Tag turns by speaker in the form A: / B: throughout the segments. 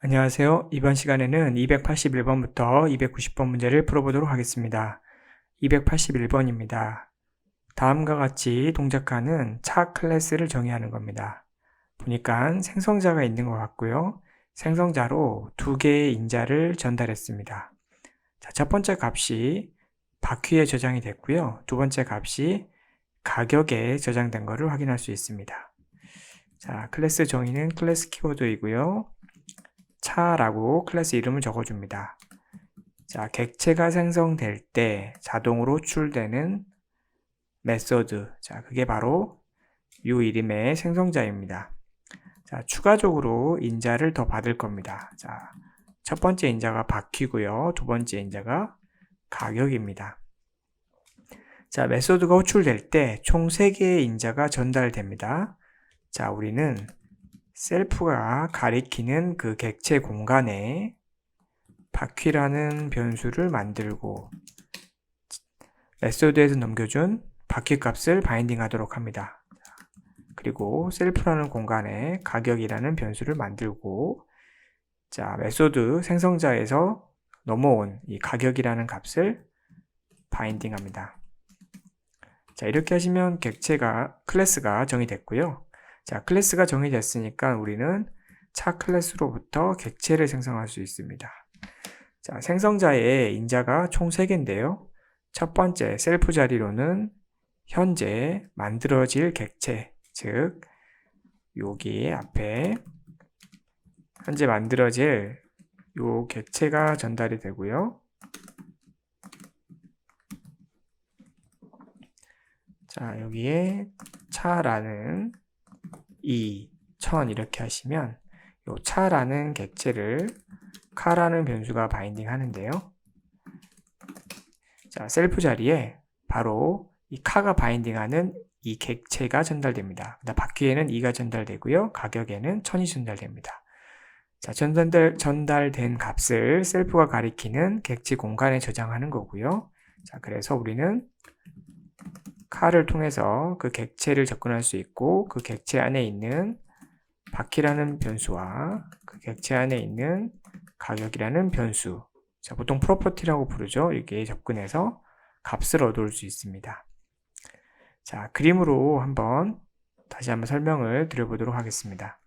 A: 안녕하세요. 이번 시간에는 281번부터 290번 문제를 풀어보도록 하겠습니다. 281번입니다. 다음과 같이 동작하는 차 클래스를 정의하는 겁니다. 보니까 생성자가 있는 것 같고요. 생성자로 두 개의 인자를 전달했습니다. 자, 첫 번째 값이 바퀴에 저장이 됐고요. 두 번째 값이 가격에 저장된 것을 확인할 수 있습니다. 자, 클래스 정의는 클래스 키워드이고요. 차라고 클래스 이름을 적어줍니다. 자, 객체가 생성될 때 자동으로 호출되는 메소드. 자, 그게 바로 이 이름의 생성자입니다. 자, 추가적으로 인자를 더 받을 겁니다. 자, 첫 번째 인자가 바퀴고요. 두 번째 인자가 가격입니다. 자, 메소드가 호출될 때 총 3개의 인자가 전달됩니다. 자, 우리는 셀프가 가리키는 그 객체 공간에 바퀴라는 변수를 만들고 메소드에서 넘겨준 바퀴 값을 바인딩 하도록 합니다. 그리고 셀프라는 공간에 가격이라는 변수를 만들고 자, 메소드 생성자에서 넘어온 이 가격이라는 값을 바인딩 합니다. 자, 이렇게 하시면 클래스가 정의됐고요. 자, 클래스가 정의됐으니까 우리는 차 클래스로부터 객체를 생성할 수 있습니다. 자, 생성자의 인자가 총 3개인데요. 첫 번째 셀프 자리로는 현재 만들어질 객체, 즉 여기 앞에 현재 만들어질 요 객체가 전달이 되고요. 자, 여기에 차라는 1000 이렇게 하시면 요 차라는 객체를 카라는 변수가 바인딩 하는데요. 자, 셀프 자리에 바로 이 카가 바인딩하는 이 객체가 전달됩니다. 바퀴에는 2가 전달되고요. 가격에는 1000이 전달됩니다. 자, 전달된 값을 셀프가 가리키는 객체 공간에 저장하는 거고요. 자, 그래서 우리는 카를 통해서 그 객체를 접근할 수 있고 그 객체 안에 있는 바퀴라는 변수와 그 객체 안에 있는 가격이라는 변수, 자, 보통 프로퍼티라고 부르죠. 이렇게 접근해서 값을 얻을 수 있습니다. 자, 그림으로 다시 한번 설명을 드려보도록 하겠습니다.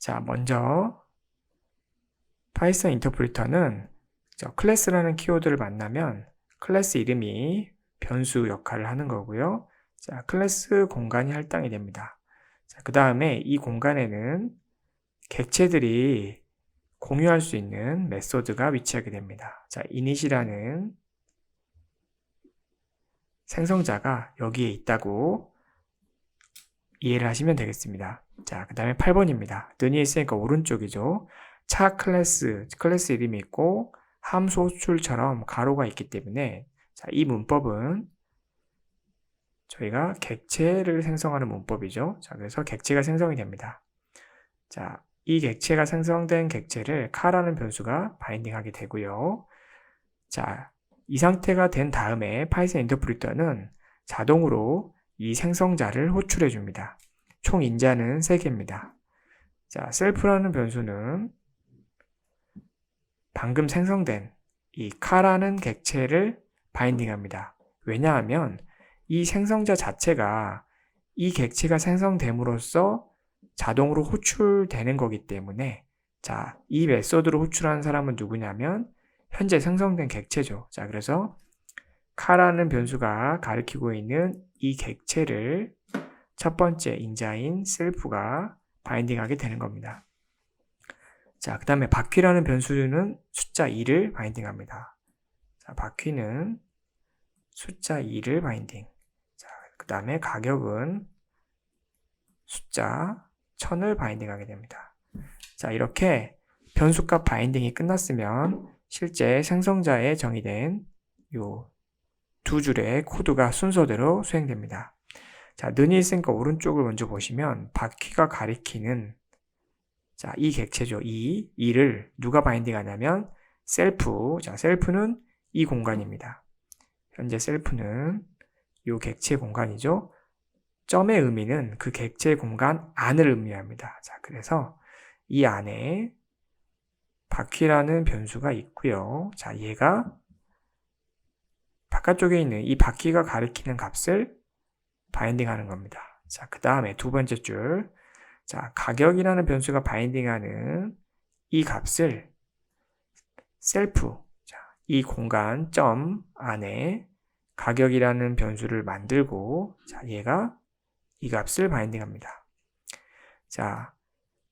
A: 자, 먼저 파이썬 인터프리터는 클래스라는 키워드를 만나면 클래스 이름이 변수 역할을 하는 거고요. 자, 클래스 공간이 할당이 됩니다. 자, 그 다음에 이 공간에는 객체들이 공유할 수 있는 메소드가 위치하게 됩니다. 자, init이라는 생성자가 여기에 있다고 이해를 하시면 되겠습니다. 자, 그 다음에 8번입니다. 눈이 있으니까 오른쪽이죠. 차 클래스 이름이 있고 함수 호출처럼 가로가 있기 때문에 자, 이 문법은 저희가 객체를 생성하는 문법이죠. 자, 그래서 객체가 생성이 됩니다. 자, 이 객체가 생성된 객체를 카라는 변수가 바인딩하게 되고요. 자, 이 상태가 된 다음에 파이썬 인터프리터는 자동으로 이 생성자를 호출해 줍니다. 총 인자는 3개입니다. 자, 셀프라는 변수는 방금 생성된 이 카라는 객체를 바인딩합니다. 왜냐하면 이 생성자 자체가 이 객체가 생성됨으로써 자동으로 호출되는 거기 때문에 자, 이 메소드로 호출하는 사람은 누구냐면 현재 생성된 객체죠. 자, 그래서 카라는 변수가 가리키고 있는 이 객체를 첫 번째 인자인 셀프가 바인딩하게 되는 겁니다. 자, 그 다음에 바퀴라는 변수는 숫자 2를 바인딩합니다. 자, 바퀴는 숫자 2를 바인딩. 자, 그 다음에 가격은 숫자 1000을 바인딩하게 됩니다. 자, 이렇게 변수값 바인딩이 끝났으면 실제 생성자에 정의된 요 두 줄의 코드가 순서대로 수행됩니다. 자, 는이 있으니까 오른쪽을 먼저 보시면 바퀴가 가리키는 자, 이 객체죠. 이를 누가 바인딩하냐면 셀프. 자, 셀프는 이 공간입니다. 현재 셀프는 이 객체 공간이죠. 점의 의미는 그 객체 공간 안을 의미합니다. 자, 그래서 이 안에 바퀴라는 변수가 있고요. 자, 얘가 바깥쪽에 있는 이 바퀴가 가리키는 값을 바인딩하는 겁니다. 자, 그 다음에 두 번째 줄. 자, 가격이라는 변수가 바인딩하는 이 값을 셀프. 자, 이 공간 점 안에 가격이라는 변수를 만들고, 자, 얘가 이 값을 바인딩합니다. 자,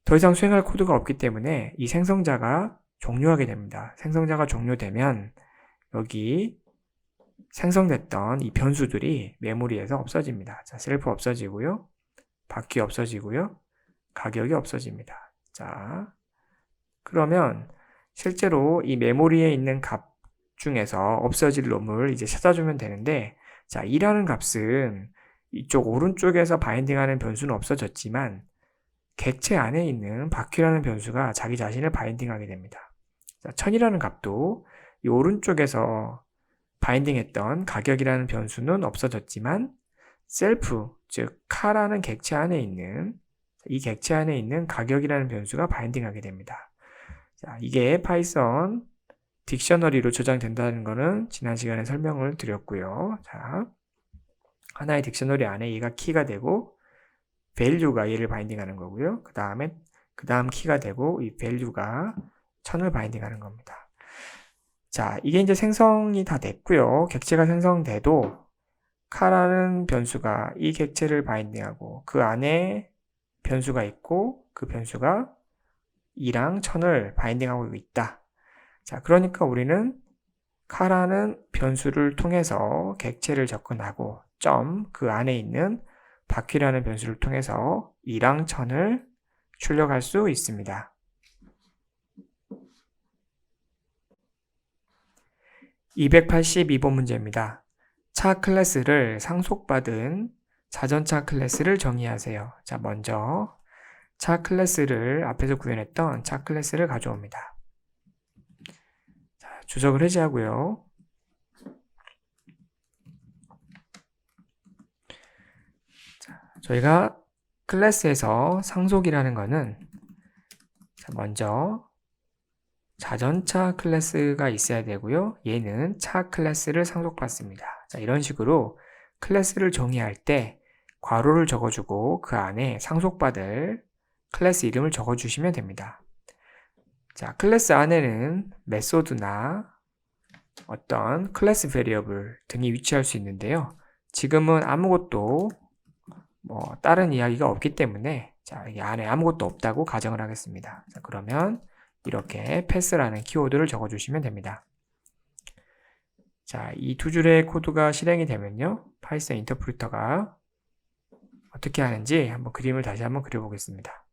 A: 더 이상 수행할 코드가 없기 때문에 이 생성자가 종료하게 됩니다. 생성자가 종료되면 여기 생성됐던 이 변수들이 메모리에서 없어집니다. 자, 셀프 없어지고요. 바퀴 없어지고요. 가격이 없어집니다. 자, 그러면 실제로 이 메모리에 있는 값 중에서 없어질 놈을 이제 찾아주면 되는데, 자, 2라는 값은 이쪽 오른쪽에서 바인딩하는 변수는 없어졌지만 객체 안에 있는 바퀴라는 변수가 자기 자신을 바인딩하게 됩니다. 자, 1000이라는 값도 이 오른쪽에서 바인딩했던 가격이라는 변수는 없어졌지만 셀프, 즉 카라는 객체 안에 있는 이 객체 안에 있는 가격이라는 변수가 바인딩하게 됩니다. 자, 이게 파이썬 딕셔너리로 저장된다는 것은 지난 시간에 설명을 드렸고요. 자, 하나의 딕셔너리 안에 얘가 키가 되고 value가 얘를 바인딩하는 거고요. 그 다음 키가 되고 이 value가 1000을 바인딩하는 겁니다. 자, 이게 이제 생성이 다 됐고요. 객체가 생성돼도 카라는 변수가 이 객체를 바인딩하고 그 안에 변수가 있고 그 변수가 2랑 1000을 바인딩하고 있다. 자, 그러니까 우리는 카라는 변수를 통해서 객체를 접근하고 점 그 안에 있는 바퀴라는 변수를 통해서 2랑 1000을 출력할 수 있습니다. 282번 문제입니다. 차 클래스를 상속받은 자전차 클래스를 정의하세요. 자, 먼저 차 클래스를 앞에서 구현했던 차 클래스를 가져옵니다. 자, 주석을 해제하고요. 자, 저희가 클래스에서 상속이라는 거는 먼저 자전차 클래스가 있어야 되고요. 얘는 차 클래스를 상속받습니다. 자, 이런 식으로 클래스를 정의할 때 괄호를 적어주고 그 안에 상속받을 클래스 이름을 적어주시면 됩니다. 자, 클래스 안에는 메소드나 어떤 클래스 베리어블 등이 위치할 수 있는데요. 지금은 아무것도 다른 이야기가 없기 때문에 자, 이 안에 아무것도 없다고 가정을 하겠습니다. 자, 그러면 이렇게 패스라는 키워드를 적어주시면 됩니다. 자, 이 두 줄의 코드가 실행이 되면요. 파이썬 인터프리터가 어떻게 하는지 한번 그림을 다시 한번 그려보겠습니다.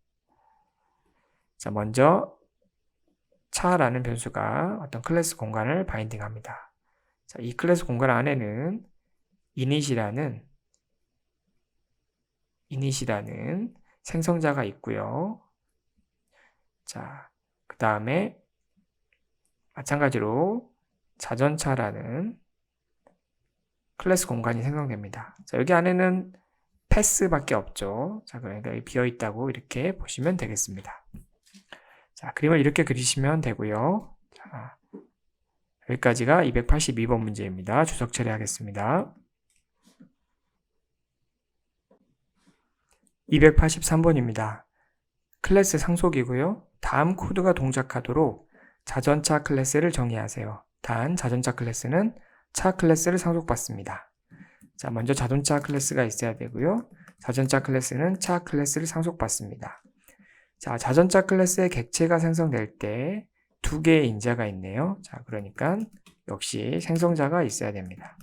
A: 자, 먼저 차라는 변수가 어떤 클래스 공간을 바인딩합니다. 자, 이 클래스 공간 안에는 init이라는 생성자가 있고요. 자, 그 다음에 마찬가지로 자전차라는 클래스 공간이 생성됩니다. 자, 여기 안에는 패스밖에 없죠. 자, 그러니까 비어 있다고 이렇게 보시면 되겠습니다. 자, 그림을 이렇게 그리시면 되고요. 자, 여기까지가 282번 문제입니다. 주석 처리하겠습니다. 283번입니다. 클래스 상속이고요. 다음 코드가 동작하도록 자전차 클래스를 정의하세요. 단, 자전차 클래스는 차 클래스를 상속받습니다. 자, 먼저 자동차 클래스가 있어야 되고요. 자전차 클래스는 차 클래스를 상속받습니다. 자, 자전차 클래스의 객체가 생성될 때 두 개의 인자가 있네요. 자, 그러니까 역시 생성자가 있어야 됩니다.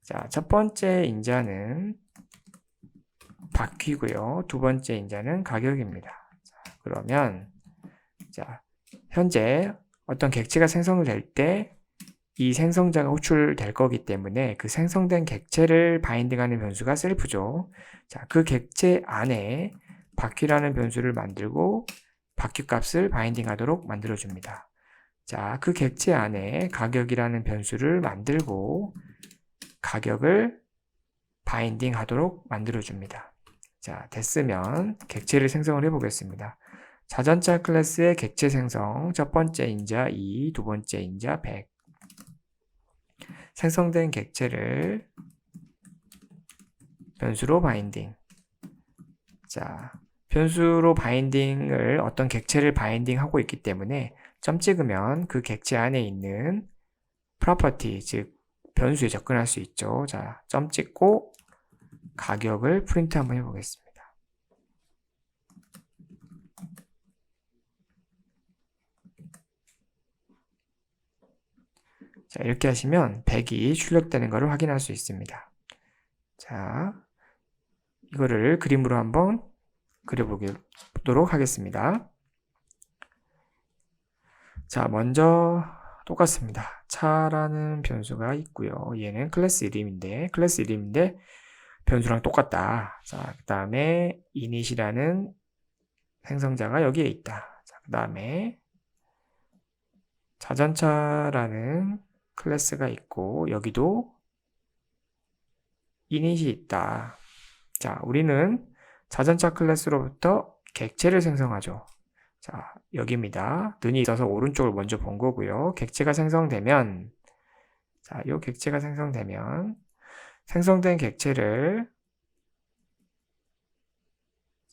A: 자, 첫 번째 인자는 바퀴고요. 두 번째 인자는 가격입니다. 자, 그러면 자, 현재 어떤 객체가 생성될 때 이 생성자가 호출될 거기 때문에 그 생성된 객체를 바인딩하는 변수가 셀프죠. 자, 그 객체 안에 바퀴라는 변수를 만들고 바퀴 값을 바인딩하도록 만들어줍니다. 자, 그 객체 안에 가격이라는 변수를 만들고 가격을 바인딩하도록 만들어줍니다. 자, 됐으면 객체를 생성을 해보겠습니다. 자전차 클래스의 객체 생성, 첫 번째 인자 2, 두 번째 인자 100. 생성된 객체를 변수로 바인딩. 자, 변수로 바인딩을 어떤 객체를 바인딩하고 있기 때문에 점 찍으면 그 객체 안에 있는 property, 즉 변수에 접근할 수 있죠. 자, 점 찍고 가격을 프린트 한번 해보겠습니다. 자, 이렇게 하시면 100이 출력되는 것을 확인할 수 있습니다. 자, 이거를 그림으로 한번 그려보도록 하겠습니다. 자, 먼저 똑같습니다. 차라는 변수가 있고요. 얘는 클래스 이름인데 변수랑 똑같다. 자, 그 다음에 init이라는 생성자가 여기에 있다. 자, 그 다음에 자전차라는 클래스가 있고 여기도 init이 있다. 자, 우리는 자전차 클래스로부터 객체를 생성하죠. 자, 여기입니다. 눈이 있어서 오른쪽을 먼저 본 거고요. 객체가 생성되면, 자, 이 객체가 생성되면 생성된 객체를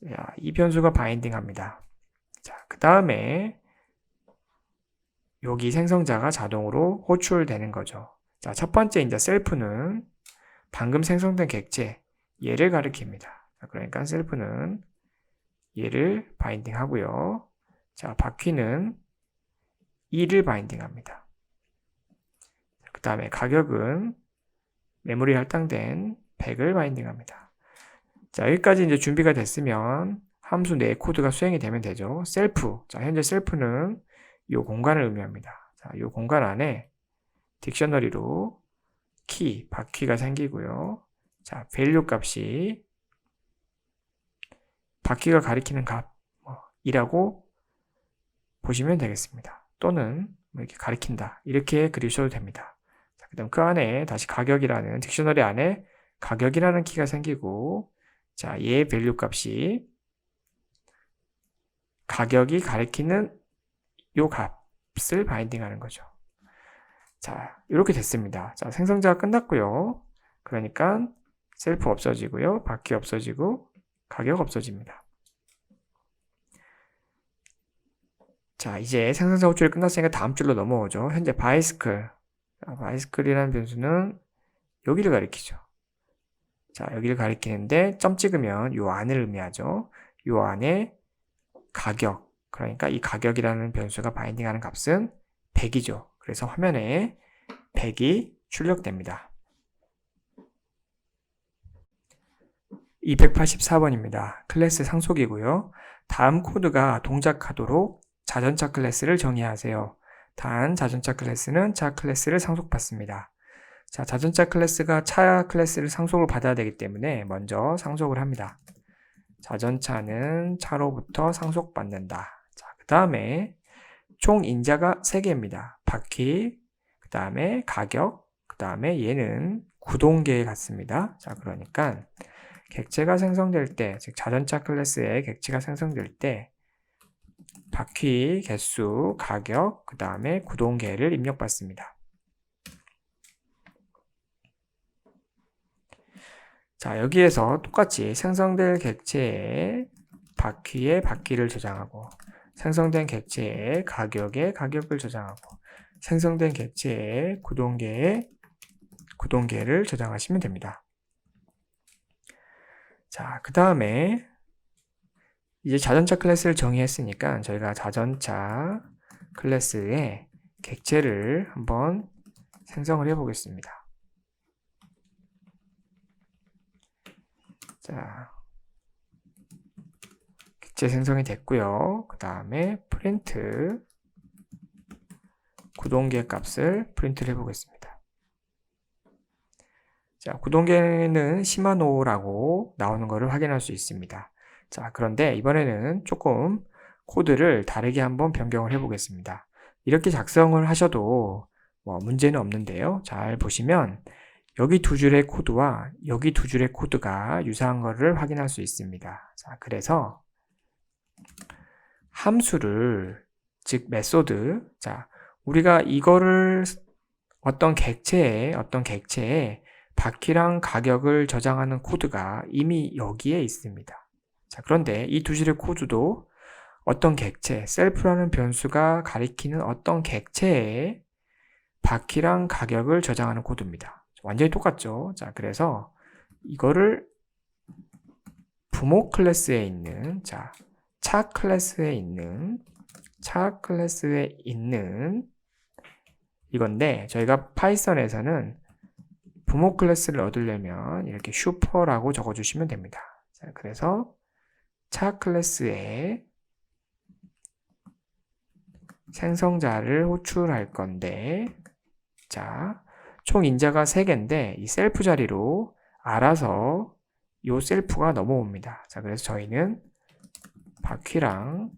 A: 자, 이 변수가 바인딩합니다. 자, 그 다음에 여기 생성자가 자동으로 호출되는 거죠. 자, 첫 번째 이제 셀프는 방금 생성된 객체 얘를 가리킵니다. 자, 그러니까 셀프는 얘를 바인딩 하고요. 자, 바퀴는 2를 바인딩 합니다. 그 다음에 가격은 메모리 할당된 100을 바인딩 합니다. 자, 여기까지 이제 준비가 됐으면 함수 내 코드가 수행이 되면 되죠. 셀프. 자, 현재 셀프는 이 공간을 의미합니다. 자, 이 공간 안에 딕셔너리로 키, 바퀴가 생기고요. 자, 밸류 값이 바퀴가 가리키는 값이라고 보시면 되겠습니다. 또는 이렇게 가리킨다. 이렇게 그리셔도 됩니다. 자, 그 다음 그 안에 다시 가격이라는 딕셔너리 안에 가격이라는 키가 생기고 자, 얘의 밸류 값이 가격이 가리키는 요 값을 바인딩하는 거죠. 자, 이렇게 됐습니다. 자, 생성자가 끝났고요. 그러니까 셀프 없어지고요. 바퀴 없어지고 가격 없어집니다. 자, 이제 생성자 호출이 끝났으니까 다음 줄로 넘어오죠. 현재 바이스클. 바이스클이라는 변수는 여기를 가리키죠. 자, 여기를 가리키는데 점 찍으면 요 안을 의미하죠. 요 안에 가격. 그러니까 이 가격이라는 변수가 바인딩하는 값은 100이죠. 그래서 화면에 100이 출력됩니다. 284번입니다. 클래스 상속이고요. 다음 코드가 동작하도록 자전차 클래스를 정의하세요. 단 자전차 클래스는 차 클래스를 상속받습니다. 자, 자전차 클래스가 차 클래스를 상속을 받아야 되기 때문에 먼저 상속을 합니다. 자전차는 차로부터 상속받는다. 자, 그 다음에 총 인자가 3개입니다. 바퀴, 그 다음에 가격, 그 다음에 얘는 구동계에 같습니다. 자, 그러니까 객체가 생성될 때, 즉 자전차 클래스의 객체가 생성될 때 바퀴 개수, 가격, 그 다음에 구동계를 입력받습니다. 자, 여기에서 똑같이 생성될 객체의 바퀴에 바퀴를 저장하고 생성된 객체의 가격에 가격을 저장하고 생성된 객체의 구동계에 구동계를 저장하시면 됩니다. 자, 그 다음에 이제 자전차 클래스를 정의했으니까 저희가 자전차 클래스의 객체를 한번 생성을 해 보겠습니다. 자, 객체 생성이 됐고요. 그 다음에 프린트 구동계 값을 프린트를 해 보겠습니다. 자, 구동계는 시마노라고 나오는 것을 확인할 수 있습니다. 자, 그런데 이번에는 조금 코드를 다르게 한번 변경을 해 보겠습니다. 이렇게 작성을 하셔도 문제는 없는데요. 잘 보시면 여기 두 줄의 코드와 여기 두 줄의 코드가 유사한 것을 확인할 수 있습니다. 자, 그래서 함수를, 즉 메소드, 자, 우리가 이거를 어떤 객체에 바퀴랑 가격을 저장하는 코드가 이미 여기에 있습니다. 자, 그런데 이 두 줄의 코드도 어떤 객체, 셀프라는 변수가 가리키는 어떤 객체에 바퀴랑 가격을 저장하는 코드입니다. 완전히 똑같죠? 자, 그래서 이거를 부모 클래스에 있는, 자, 차 클래스에 있는 이건데, 저희가 파이썬에서는 부모 클래스를 얻으려면 이렇게 슈퍼라고 적어주시면 됩니다. 자, 그래서 차 클래스에 생성자를 호출할 건데, 자, 총 인자가 3개인데 이 셀프 자리로 알아서 이 셀프가 넘어옵니다. 자, 그래서 저희는 바퀴랑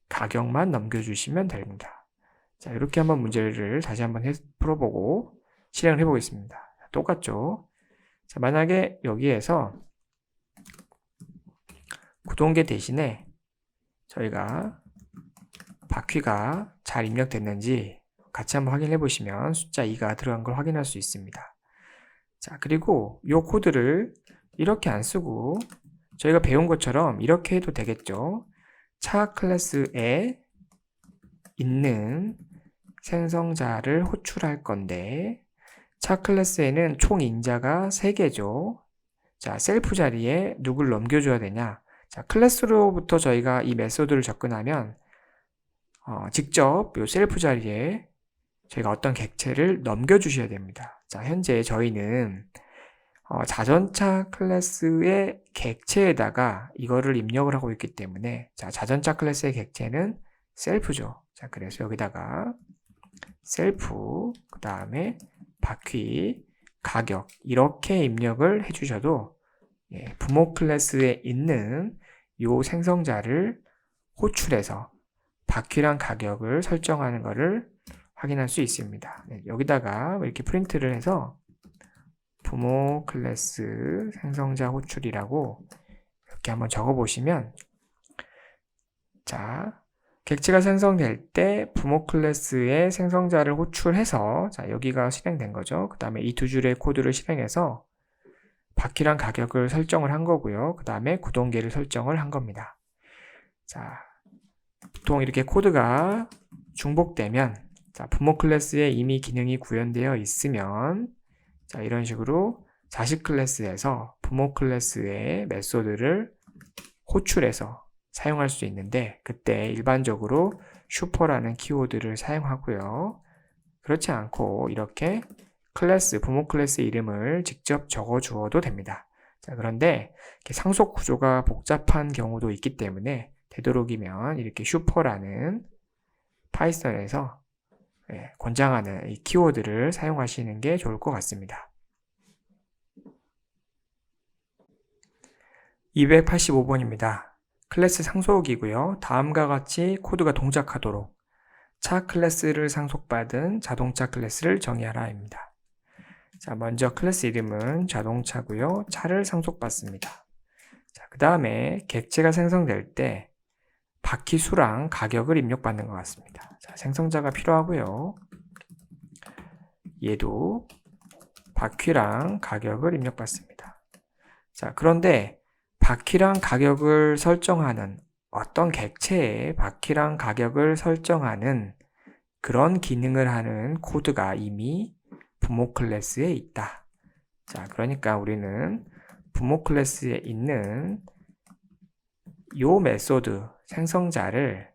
A: 가격만 넘겨주시면 됩니다. 자, 이렇게 한번 문제를 다시 한번 풀어보고 실행을 해보겠습니다. 똑같죠? 자, 만약에 여기에서 구동계 대신에 저희가 바퀴가 잘 입력됐는지 같이 한번 확인해 보시면 숫자 2가 들어간 걸 확인할 수 있습니다. 자, 그리고 이 코드를 이렇게 안 쓰고 저희가 배운 것처럼 이렇게 해도 되겠죠. 차 클래스에 있는 생성자를 호출할 건데, 차 클래스에는 총 인자가 3개죠. 자, 셀프 자리에 누굴 넘겨줘야 되냐? 자, 클래스로부터 저희가 이 메소드를 접근하면 직접 이 셀프 자리에 저희가 어떤 객체를 넘겨주셔야 됩니다. 자, 현재 저희는 자전차 클래스의 객체에다가 이거를 입력을 하고 있기 때문에, 자, 자전차 클래스의 객체는 셀프죠. 자, 그래서 여기다가 셀프, 그 다음에 바퀴, 가격 이렇게 입력을 해주셔도 부모 클래스에 있는 이 생성자를 호출해서 바퀴랑 가격을 설정하는 것을 확인할 수 있습니다. 여기다가 이렇게 프린트를 해서 부모 클래스 생성자 호출이라고 이렇게 한번 적어 보시면, 자, 객체가 생성될 때 부모 클래스의 생성자를 호출해서, 자, 여기가 실행된 거죠. 그 다음에 이 두 줄의 코드를 실행해서 바퀴랑 가격을 설정을 한 거고요. 그 다음에 구동계를 설정을 한 겁니다. 자, 보통 이렇게 코드가 중복되면, 자, 부모 클래스에 이미 기능이 구현되어 있으면, 자, 이런 식으로 자식 클래스에서 부모 클래스의 메소드를 호출해서 사용할 수 있는데, 그때 일반적으로 슈퍼라는 키워드를 사용하고요. 그렇지 않고 이렇게 클래스, 부모 클래스 이름을 직접 적어 주어도 됩니다. 자, 그런데 이렇게 상속 구조가 복잡한 경우도 있기 때문에 되도록이면 이렇게 슈퍼라는 파이썬에서 권장하는 이 키워드를 사용하시는 게 좋을 것 같습니다. 285번입니다. 클래스 상속이고요. 다음과 같이 코드가 동작하도록 차 클래스를 상속받은 자동차 클래스를 정의하라입니다. 자, 먼저 클래스 이름은 자동차고요. 차를 상속받습니다. 자, 그 다음에 객체가 생성될 때 바퀴 수랑 가격을 입력받는 것 같습니다. 자, 생성자가 필요하고요. 얘도 바퀴랑 가격을 입력받습니다. 자, 그런데 바퀴랑 가격을 설정하는 어떤 객체에 바퀴랑 가격을 설정하는 그런 기능을 하는 코드가 이미 부모 클래스에 있다. 자, 그러니까 우리는 부모 클래스에 있는 요 메소드 생성자를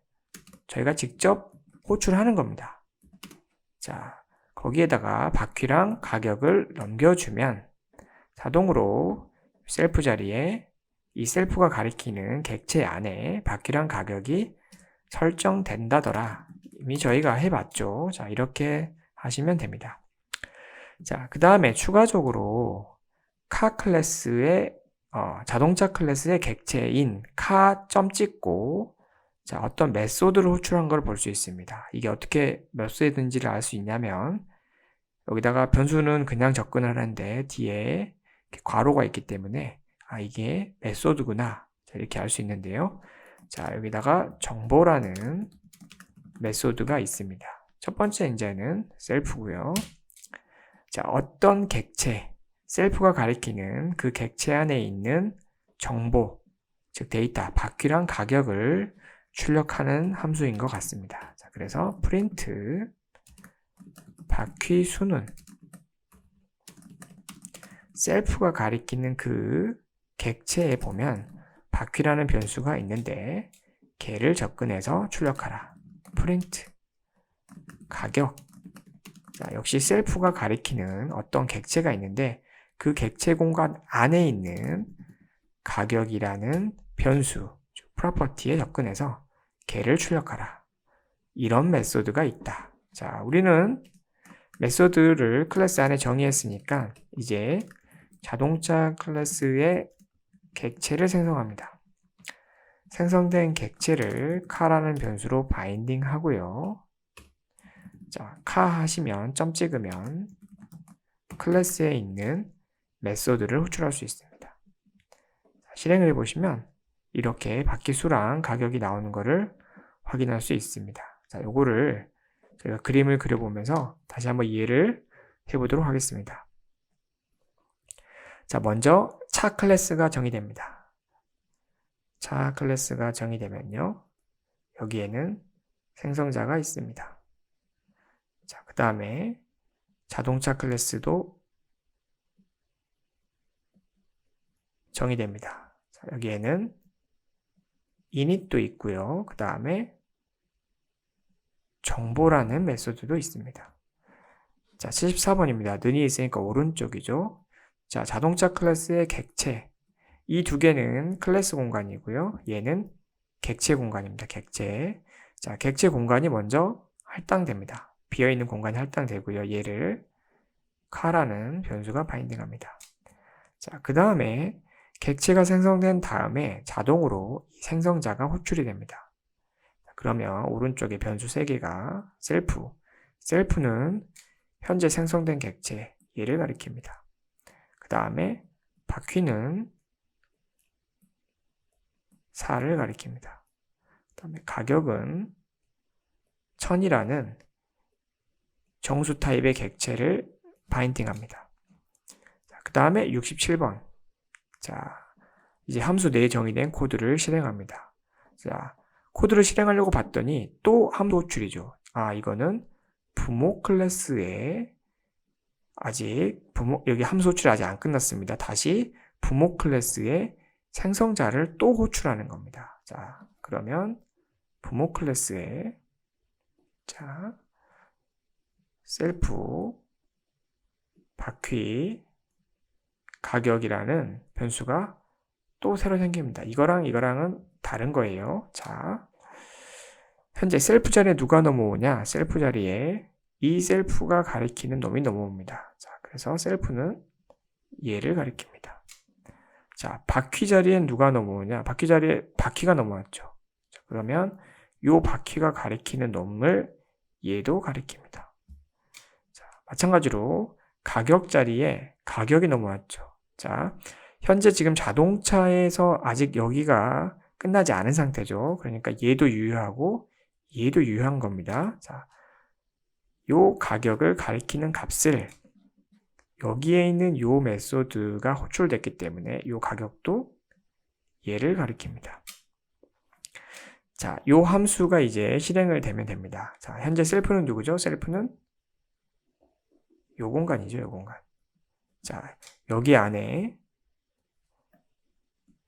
A: 저희가 직접 호출하는 겁니다. 자, 거기에다가 바퀴랑 가격을 넘겨주면 자동으로 셀프 자리에 이 셀프가 가리키는 객체 안에 바퀴랑 가격이 설정된다더라. 이미 저희가 해봤죠. 자, 이렇게 하시면 됩니다. 자, 그 다음에 추가적으로 카 클래스의 자동차 클래스의 객체인 점 찍고 자, 어떤 메소드를 호출한 걸 볼 수 있습니다. 이게 어떻게 메소드인지를 알 수 있냐면 여기다가 변수는 그냥 접근을 하는데 뒤에 이렇게 괄호가 있기 때문에 이게 메소드구나 이렇게 알 수 있는데요. 자, 여기다가 정보라는 메소드가 있습니다. 첫 번째 인자는 셀프고요. 자, 어떤 객체, 셀프가 가리키는 그 객체 안에 있는 정보, 즉 데이터, 바퀴랑 가격을 출력하는 함수인 것 같습니다. 자, 그래서 print 바퀴 수는 셀프가 가리키는 그 객체에 보면 바퀴라는 변수가 있는데 걔를 접근해서 출력하라. print 가격. 자, 역시 셀프가 가리키는 어떤 객체가 있는데 그 객체 공간 안에 있는 가격이라는 변수, 프로퍼티에 접근해서 걔를 출력하라. 이런 메소드가 있다. 자, 우리는 메소드를 클래스 안에 정의했으니까 이제 자동차 클래스의 객체를 생성합니다. 생성된 객체를 car라는 변수로 바인딩 하고요. 자, car 하시면 점 찍으면 클래스에 있는 메소드를 호출할 수 있습니다. 실행을 해보시면 이렇게 바퀴 수랑 가격이 나오는 것을 확인할 수 있습니다. 자, 요거를 저희가 그림을 그려보면서 다시 한번 이해를 해보도록 하겠습니다. 자, 먼저 차 클래스가 정의됩니다. 차 클래스가 정의되면요. 여기에는 생성자가 있습니다. 자, 그 다음에 자동차 클래스도 정의됩니다. 자, 여기에는 init도 있고요. 그 다음에 정보라는 메소드도 있습니다. 자, 74번입니다. 는이 있으니까 오른쪽이죠. 자, 자동차 클래스의 객체. 이 두 개는 클래스 공간이고요. 얘는 객체 공간입니다. 객체. 자, 객체 공간이 먼저 할당됩니다. 비어있는 공간이 할당되고요. 얘를 car라는 변수가 바인딩합니다. 자, 그 다음에 객체가 생성된 다음에 자동으로 생성자가 호출이 됩니다. 그러면 오른쪽에 변수 3개가 셀프. 셀프는 현재 생성된 객체, 얘를 가리킵니다. 그 다음에 바퀴는 4를 가리킵니다. 그 다음에 가격은 1000이라는 정수 타입의 객체를 바인딩합니다. 그 다음에 67번. 자, 이제 함수 내에 정의된 코드를 실행합니다. 자, 코드를 실행하려고 봤더니 또 함수 호출이죠. 이거는 부모 클래스에 여기 함수 호출이 아직 안 끝났습니다. 다시 부모 클래스에 생성자를 또 호출하는 겁니다. 자, 그러면 부모 클래스에 자, 셀프 바퀴 가격이라는 변수가 또 새로 생깁니다. 이거랑은 다른 거예요. 자, 현재 셀프 자리에 누가 넘어오냐? 셀프 자리에 이 셀프가 가리키는 놈이 넘어옵니다. 자, 그래서 셀프는 얘를 가리킵니다. 자, 바퀴 자리엔 누가 넘어오냐? 바퀴 자리에 바퀴가 넘어왔죠. 자, 그러면 요 바퀴가 가리키는 놈을 얘도 가리킵니다. 자, 마찬가지로 가격 자리에 가격이 넘어왔죠. 자, 현재 지금 자동차에서 아직 여기가 끝나지 않은 상태죠. 그러니까 얘도 유효하고 얘도 유효한 겁니다. 자, 요 가격을 가리키는 값을 여기에 있는 요 메소드가 호출됐기 때문에 요 가격도 얘를 가리킵니다. 자, 요 함수가 이제 실행을 되면 됩니다. 자, 현재 셀프는 누구죠? 셀프는 요 공간이죠, 요 공간. 자, 여기 안에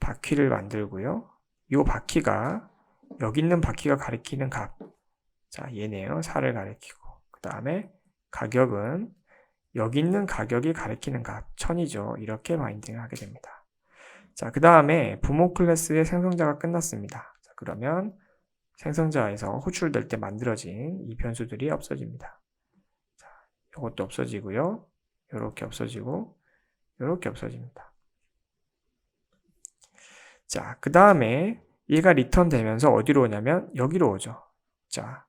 A: 바퀴를 만들고요. 요 바퀴가 여기 있는 바퀴가 가리키는 값. 자, 얘네요. 4를 가리키고. 그 다음에 가격은 여기 있는 가격이 가리키는 값 1000이죠. 이렇게 바인딩을 하게 됩니다. 자, 그 다음에 부모 클래스의 생성자가 끝났습니다. 자, 그러면 생성자에서 호출될 때 만들어진 이 변수들이 없어집니다. 자, 이것도 없어지고요. 이렇게 없어지고 이렇게 없어집니다. 자, 그 다음에 얘가 리턴 되면서 어디로 오냐면 여기로 오죠. 자,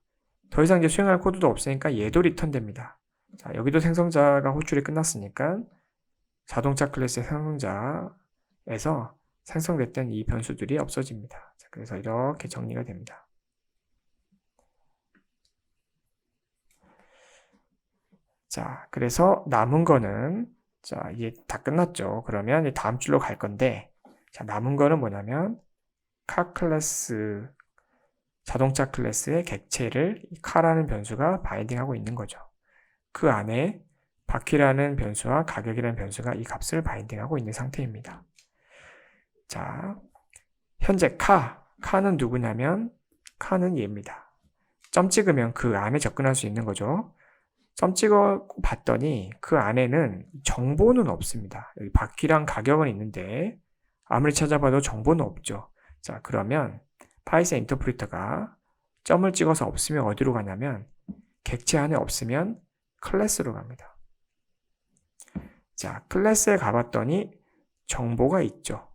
A: 더 이상 이제 수행할 코드도 없으니까 얘도 리턴 됩니다. 자, 여기도 생성자가 호출이 끝났으니까 자동차 클래스의 생성자에서 생성됐던 이 변수들이 없어집니다. 자, 그래서 이렇게 정리가 됩니다. 자, 그래서 남은 거는, 자, 이게 다 끝났죠. 그러면 다음 줄로 갈 건데, 자, 남은 거는 뭐냐면, 카 클래스, 자동차 클래스의 객체를 이 카라는 변수가 바인딩하고 있는 거죠. 그 안에 바퀴라는 변수와 가격이라는 변수가 이 값을 바인딩하고 있는 상태입니다. 자, 현재 카는 누구냐면, 카는 얘입니다. 점 찍으면 그 안에 접근할 수 있는 거죠. 점 찍어 봤더니 그 안에는 정보는 없습니다. 여기 바퀴랑 가격은 있는데 아무리 찾아봐도 정보는 없죠. 자, 그러면 파이썬 인터프리터가 점을 찍어서 없으면 어디로 가냐면 객체 안에 없으면 클래스로 갑니다. 자, 클래스에 가봤더니 정보가 있죠.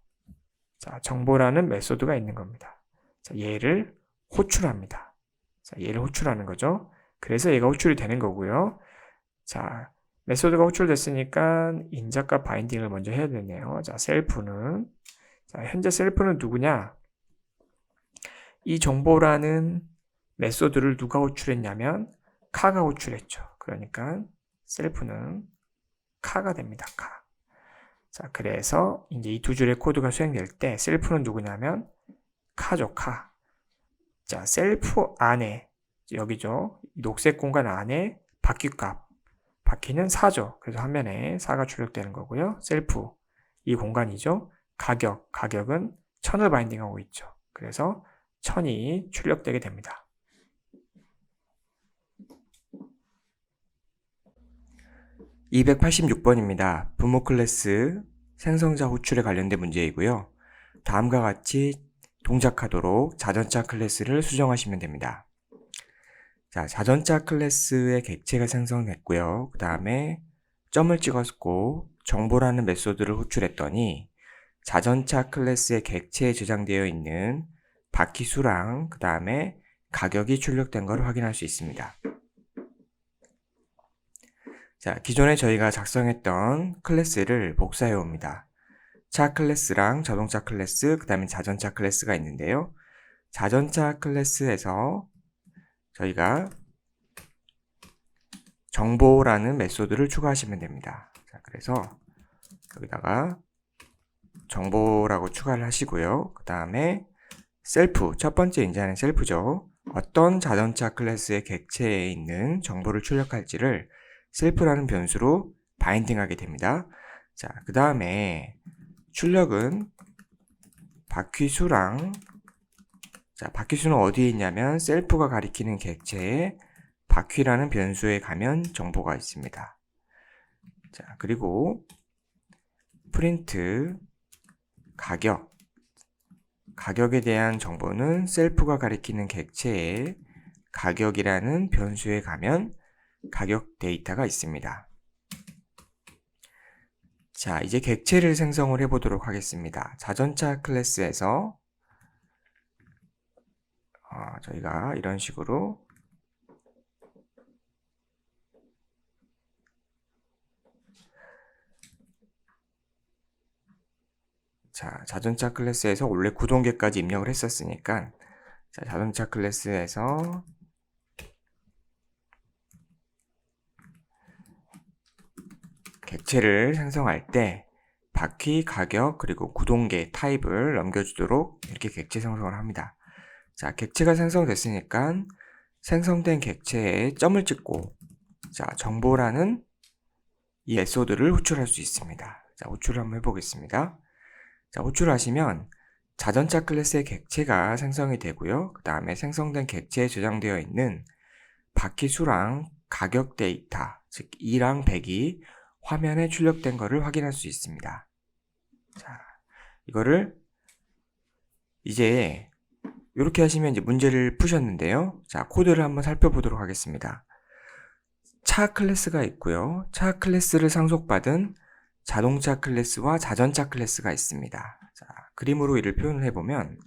A: 자, 정보라는 메소드가 있는 겁니다. 자, 얘를 호출합니다. 자, 얘를 호출하는 거죠. 그래서 얘가 호출이 되는 거고요. 자, 메소드가 호출됐으니까 인자값 바인딩을 먼저 해야 되네요. 자, 셀프는, 자, 현재 셀프는 누구냐? 이 정보라는 메소드를 누가 호출했냐면 카가 호출했죠. 그러니까 셀프는 카가 됩니다. 카. 자, 그래서 이제 이 두 줄의 코드가 수행될 때 셀프는 누구냐면 카죠, 카. 자, 셀프 안에 여기죠. 녹색 공간 안에 바퀴값. 바퀴는 4죠. 그래서 화면에 4가 출력되는 거고요. 셀프, 이 공간이죠. 가격은 1000을 바인딩하고 있죠. 그래서 1000이 출력되게 됩니다. (286번입니다) 부모 클래스 생성자 호출에 관련된 문제이고요. 다음과 같이 동작하도록 자전차 클래스를 수정하시면 됩니다. 자, 자전차 클래스의 객체가 생성됐고요. 그 다음에 점을 찍었고 정보라는 메소드를 호출했더니 자전차 클래스의 객체에 저장되어 있는 바퀴 수랑 그 다음에 가격이 출력된 것을 확인할 수 있습니다. 자, 기존에 저희가 작성했던 클래스를 복사해 옵니다. 차 클래스랑 자동차 클래스, 그 다음에 자전차 클래스가 있는데요. 자전차 클래스에서 저희가 정보라는 메소드를 추가하시면 됩니다. 자, 그래서 여기다가 정보라고 추가를 하시고요. 그 다음에 셀프, 첫 번째 인자는 셀프죠. 어떤 자전차 클래스의 객체에 있는 정보를 출력할지를 셀프라는 변수로 바인딩하게 됩니다. 자, 그 다음에 출력은 바퀴수랑, 자, 바퀴수는 어디에 있냐면 셀프가 가리키는 객체에 바퀴라는 변수에 가면 정보가 있습니다. 자, 그리고 프린트 가격에 대한 정보는 셀프가 가리키는 객체에 가격이라는 변수에 가면 가격 데이터가 있습니다. 자, 이제 객체를 생성을 해보도록 하겠습니다. 자전차 클래스에서 저희가 이런 식으로 자, 자전차 클래스에서 원래 구동계까지 입력을 했었으니까 자, 자전차 클래스에서 객체를 생성할 때 바퀴, 가격, 그리고 구동계 타입을 넘겨주도록 이렇게 객체 생성을 합니다. 자, 객체가 생성됐으니까 생성된 객체에 점을 찍고 자, 정보라는 이 메소드를 호출할 수 있습니다. 자, 호출을 한번 해보겠습니다. 자, 호출하시면 자전차 클래스의 객체가 생성이 되고요. 그 다음에 생성된 객체에 저장되어 있는 바퀴 수랑 가격 데이터, 즉 2랑 100이 화면에 출력된 것을 확인할 수 있습니다. 자, 이거를 이제 이렇게 하시면 이제 문제를 푸셨는데요. 자, 코드를 한번 살펴보도록 하겠습니다. 차 클래스가 있고요. 차 클래스를 상속받은 자동차 클래스와 자전차 클래스가 있습니다. 자, 그림으로 이를 표현을 해보면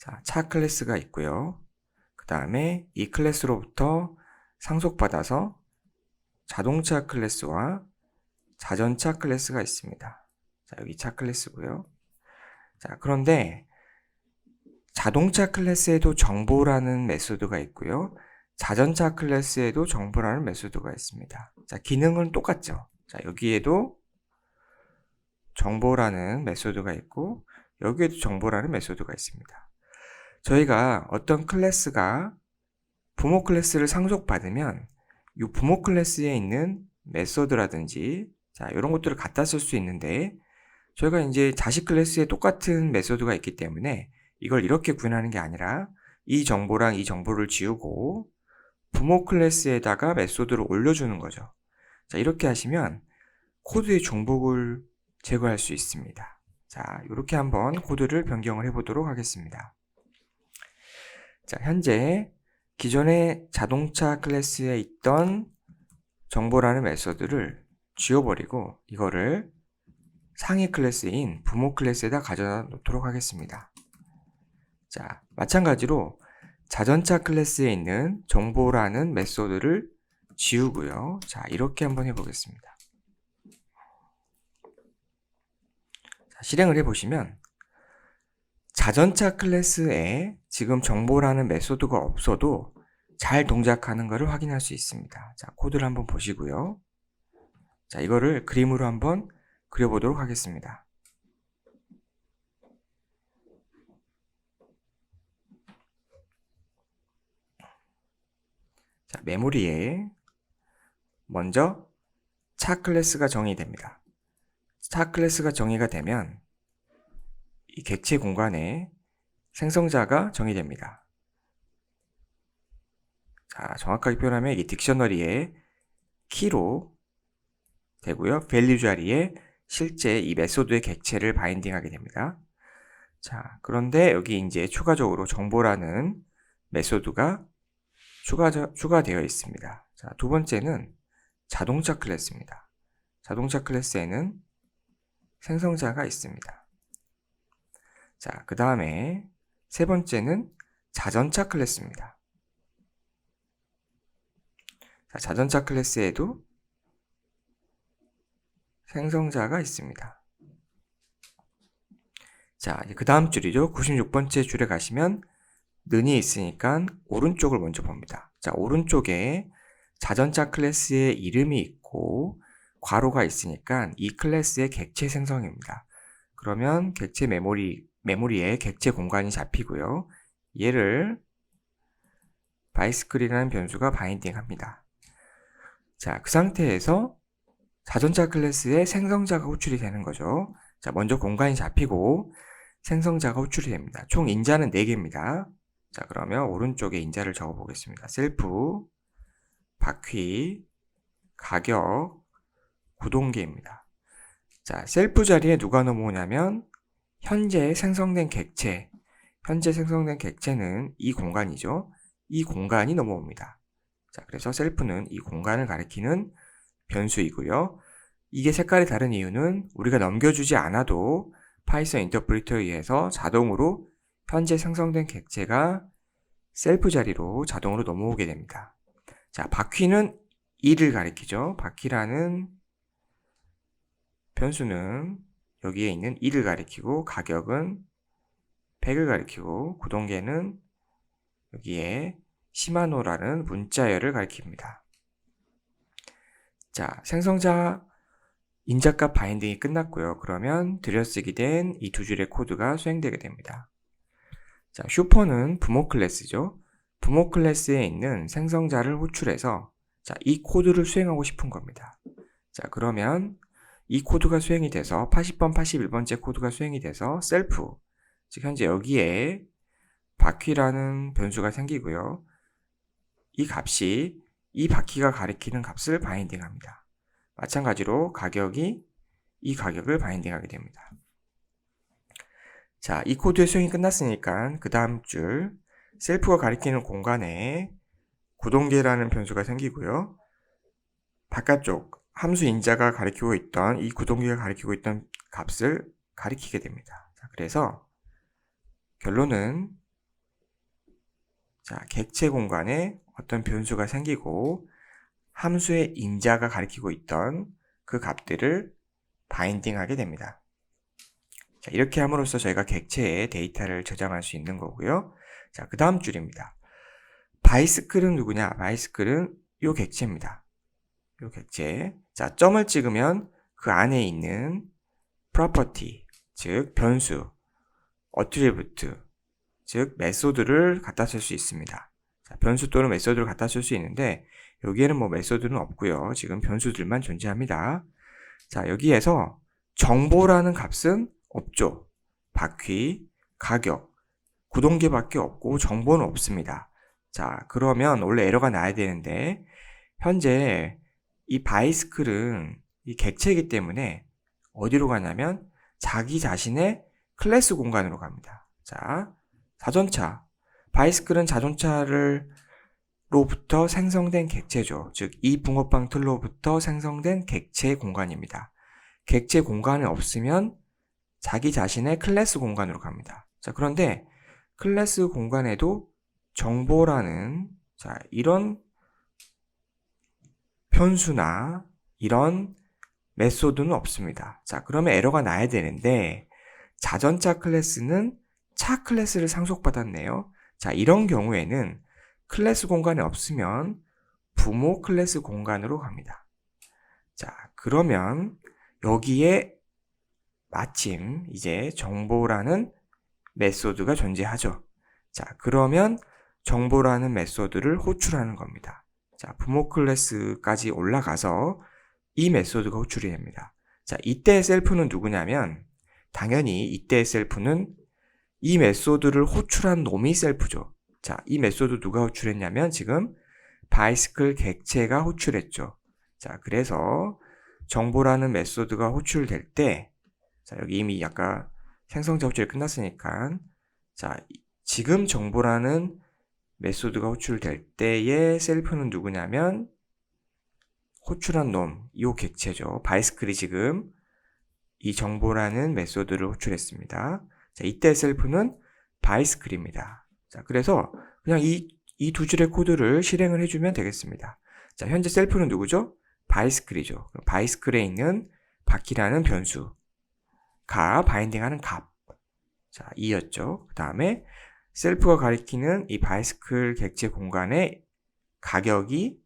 A: 자, 차 클래스가 있고요. 그 다음에 이 클래스로부터 상속받아서 자동차 클래스와 자전차 클래스가 있습니다. 자, 여기 차 클래스고요. 자, 그런데 자동차 클래스에도 정보라는 메소드가 있고요. 자전차 클래스에도 정보라는 메소드가 있습니다. 자, 기능은 똑같죠. 자, 여기에도 정보라는 메소드가 있고 여기에도 정보라는 메소드가 있습니다. 저희가 어떤 클래스가 부모 클래스를 상속받으면 이 부모 클래스에 있는 메소드라든지 자, 이런 것들을 갖다 쓸 수 있는데 저희가 이제 자식 클래스에 똑같은 메소드가 있기 때문에 이걸 이렇게 구현하는 게 아니라 이 정보랑 이 정보를 지우고 부모 클래스에다가 메소드를 올려주는 거죠. 자, 이렇게 하시면 코드의 중복을 제거할 수 있습니다. 자, 이렇게 한번 코드를 변경을 해보도록 하겠습니다. 자, 현재 기존의 자동차 클래스에 있던 정보라는 메소드를 지워버리고 이거를 상위 클래스인 부모 클래스에다 가져다 놓도록 하겠습니다. 자, 마찬가지로 자전차 클래스에 있는 정보라는 메소드를 지우고요. 자, 이렇게 한번 해보겠습니다. 자, 실행을 해보시면 자전차 클래스에 지금 정보라는 메소드가 없어도 잘 동작하는 것을 확인할 수 있습니다. 자, 코드를 한번 보시고요. 자, 이거를 그림으로 한번 그려보도록 하겠습니다. 자, 메모리에 먼저 차 클래스가 정의됩니다. 차 클래스가 정의가 되면 이 객체 공간에 생성자가 정의됩니다. 자, 정확하게 표현하면 이 딕셔너리에 키로 되고요. 밸류 자리에 실제 이 메소드의 객체를 바인딩하게 됩니다. 자, 그런데 여기 이제 추가적으로 정보라는 메소드가 추가되어 있습니다. 자, 두 번째는 자동차 클래스입니다. 자동차 클래스에는 생성자가 있습니다. 자, 그 다음에 세 번째는 자전차 클래스입니다. 자, 자전차 클래스에도 생성자가 있습니다. 자, 그 다음 줄이죠. 96번째 줄에 가시면 는이 있으니까 오른쪽을 먼저 봅니다. 자, 오른쪽에 자전차 클래스의 이름이 있고 괄호가 있으니까 이 클래스의 객체 생성입니다. 그러면 객체 메모리에 객체 공간이 잡히고요. 얘를 바이스클이라는 변수가 바인딩합니다. 자, 그 상태에서 자전차 클래스에 생성자가 호출이 되는 거죠. 자, 먼저 공간이 잡히고 생성자가 호출이 됩니다. 총 인자는 4개입니다. 자, 그러면 오른쪽에 인자를 적어 보겠습니다. 셀프, 바퀴, 가격, 구동계입니다. 자, 셀프 자리에 누가 넘어오냐면 현재 생성된 객체는 이 공간이죠. 이 공간이 넘어옵니다. 자, 그래서 셀프는 이 공간을 가리키는 변수이고요. 이게 색깔이 다른 이유는 우리가 넘겨주지 않아도 파이썬 인터프리터에 의해서 자동으로 현재 생성된 객체가 셀프 자리로 자동으로 넘어오게 됩니다. 자, 바퀴는 2를 가리키죠. 바퀴라는 변수는 여기에 있는 2를 가리키고 가격은 100을 가리키고 구동계는 여기에 시마노라는 문자열을 가리킵니다. 자, 생성자 인자값 바인딩이 끝났고요. 그러면 들여쓰기 된 이 두 줄의 코드가 수행되게 됩니다. 자, 슈퍼는 부모 클래스죠. 부모 클래스에 있는 생성자를 호출해서 자, 이 코드를 수행하고 싶은 겁니다. 자, 그러면 이 코드가 수행이 돼서 80번, 81번째 코드가 수행이 돼서 셀프, 즉 현재 여기에 바퀴라는 변수가 생기고요. 이 값이 이 바퀴가 가리키는 값을 바인딩합니다. 마찬가지로 가격이 이 가격을 바인딩하게 됩니다. 자, 이 코드의 수행이 끝났으니까 그 다음 줄 셀프가 가리키는 공간에 구동계라는 변수가 생기고요. 바깥쪽 함수 인자가 가리키고 있던 이 구동계가 가리키고 있던 값을 가리키게 됩니다. 자, 그래서 결론은 자, 객체 공간에 어떤 변수가 생기고 함수의 인자가 가리키고 있던 그 값들을 바인딩하게 됩니다. 자, 이렇게 함으로써 저희가 객체에 데이터를 저장할 수 있는 거고요. 자, 그 다음 줄입니다. 바이스클은 누구냐? 바이스클은 요 객체입니다. 요 객체. 자, 점을 찍으면 그 안에 있는 property, 즉 변수, attribute, 즉 메소드를 갖다 쓸 수 있습니다. 자, 변수 또는 메소드를 갖다 쓸 수 있는데 여기에는 뭐 메소드는 없고요. 지금 변수들만 존재합니다. 자, 여기에서 정보라는 값은 없죠. 바퀴, 가격, 구동계밖에 없고 정보는 없습니다. 자, 그러면 원래 에러가 나야 되는데 현재 이 바이스클은 이 객체이기 때문에 어디로 가냐면 자기 자신의 클래스 공간으로 갑니다. 자, 자동차. 바이스클은 자동차로부터 생성된 객체죠. 즉, 이 붕어빵 틀로부터 생성된 객체 공간입니다. 객체 공간이 없으면 자기 자신의 클래스 공간으로 갑니다. 자, 그런데 클래스 공간에도 정보라는 이런 변수나 이런 메소드는 없습니다. 자, 그러면 에러가 나야 되는데 자전차 클래스는 차 클래스를 상속받았네요. 자, 이런 경우에는 클래스 공간이 없으면 부모 클래스 공간으로 갑니다. 자, 그러면 여기에 마침 이제 정보라는 메소드가 존재하죠. 자, 그러면 정보라는 메소드를 호출하는 겁니다. 자, 부모 클래스까지 올라가서 이 메소드가 호출이 됩니다. 자, 이때의 셀프는 누구냐면 당연히 이때의 셀프는 이 메소드를 호출한 놈이 셀프죠. 자, 이 메소드 누가 호출했냐면 지금 바이스클 객체가 호출했죠. 자, 그래서 정보라는 메소드가 호출될 때, 자, 여기 이미 약간 생성자 호출이 끝났으니까, 자, 지금 정보라는 메소드가 호출될 때의 셀프는 누구냐면 호출한 놈, 이 객체죠. 바이스클이 지금 이 정보라는 메소드를 호출했습니다. 자, 이때 셀프는 바이스클입니다. 자, 그래서 그냥 이 두 줄의 코드를 실행을 해주면 되겠습니다. 자, 현재 셀프는 누구죠? 바이스클이죠. 바이스클에 있는 바퀴라는 변수가 바인딩하는 값. 자, 2였죠. 그 다음에 셀프가 가리키는 이 바이스클 객체 공간의 가격이